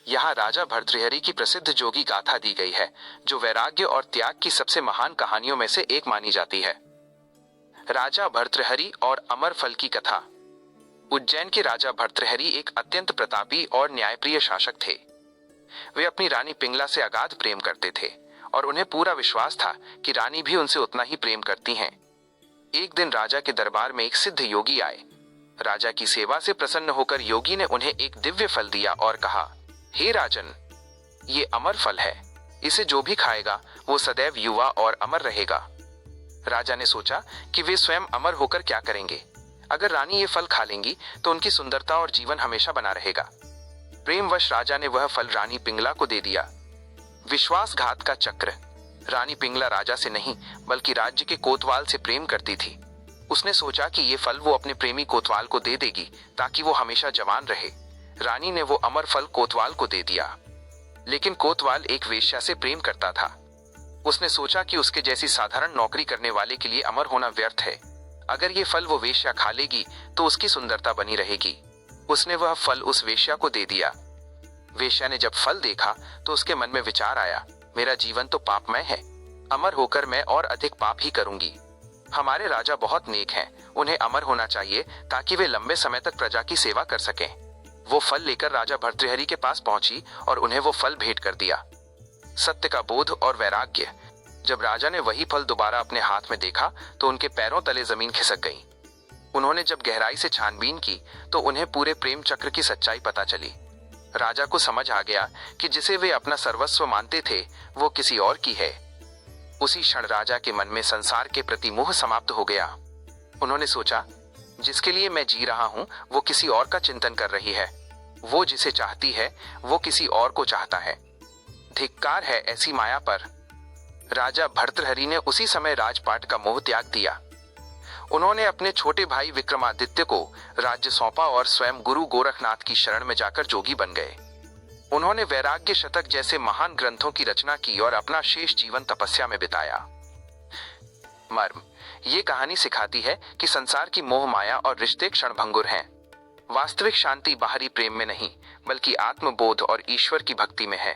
यहाँ राजा भर्तृहरि की प्रसिद्ध जोगी गाथा दी गई है, जो वैराग्य और त्याग की सबसे महान कहानियों में से एक मानी जाती है। राजा भर्तृहरि और अमर फल की कथा। उज्जैन के राजा भर्तृहरि एक अत्यंत प्रतापी और न्यायप्रिय शासक थे। वे अपनी रानी पिंगला से अगाध प्रेम करते थे और उन्हें पूरा विश्वास था कि रानी भी उनसे उतना ही प्रेम करती हैं। एक दिन राजा के दरबार में एक सिद्ध योगी आए। राजा की सेवा से प्रसन्न होकर योगी ने उन्हें एक दिव्य फल दिया और कहा, हे राजन, ये अमर फल है। इसे जो भी खाएगा वो सदैव युवा और अमर रहेगा। राजा ने सोचा कि वे स्वयं अमर होकर क्या करेंगे। अगर रानी ये फल खा लेंगी तो उनकी सुंदरता और जीवन हमेशा बना रहेगा। प्रेमवश राजा ने वह फल रानी पिंगला को दे दिया। विश्वासघात का चक्र। रानी पिंगला राजा से नहीं बल्कि राज्य के कोतवाल से प्रेम करती थी। उसने सोचा कि ये फल वो अपने प्रेमी कोतवाल को दे देगी ताकि वो हमेशा जवान रहे। रानी ने वो अमर फल कोतवाल को दे दिया, लेकिन कोतवाल एक वेश्या से प्रेम करता था। उसने सोचा कि उसके जैसी साधारण नौकरी करने वाले के लिए अमर होना व्यर्थ है। अगर ये फल वो वेश्या खा लेगी तो उसकी सुंदरता बनी रहेगी। उसने वह फल उस वेश्या को दे दिया। वेश्या ने जब फल देखा तो उसके मन में विचार आया, मेरा जीवन तो पापमय है, अमर होकर मैं और अधिक पाप ही करूंगी। हमारे राजा बहुत नेक हैं, उन्हें अमर होना चाहिए ताकि वे लंबे समय तक प्रजा की सेवा कर सकें। वो फल लेकर राजा भर्तृहरि के पास पहुंची और उन्हें वो फल भेंट कर दिया। सत्य का बोध और वैराग्य। जब राजा ने वही फल दोबारा अपने हाथ में देखा तो उनके पैरों तले जमीन खिसक गई। उन्होंने जब गहराई से छानबीन की तो उन्हें पूरे प्रेम चक्र की सच्चाई पता चली। राजा को समझ आ गया कि जिसे वे अपना सर्वस्व मानते थे वो किसी और की है। उसी क्षण राजा के मन में संसार के प्रति मोह समाप्त हो गया। उन्होंने सोचा, जिसके लिए मैं जी रहा हूं वो किसी और का चिंतन कर रही है। वो जिसे चाहती है वो किसी और को चाहता है। धिक्कार है ऐसी माया पर। राजा भर्तृहरि ने उसी समय राजपाट का मोह त्याग दिया। उन्होंने अपने छोटे भाई विक्रमादित्य को राज्य सौंपा और स्वयं गुरु गोरखनाथ की शरण में जाकर जोगी बन गए। उन्होंने वैराग्य शतक जैसे महान ग्रंथों की रचना की और अपना शेष जीवन तपस्या में बिताया। मर्म। ये कहानी सिखाती है कि संसार की मोह माया और रिश्ते क्षणभंगुर हैं। वास्तविक शांति बाहरी प्रेम में नहीं बल्कि आत्मबोध और ईश्वर की भक्ति में है।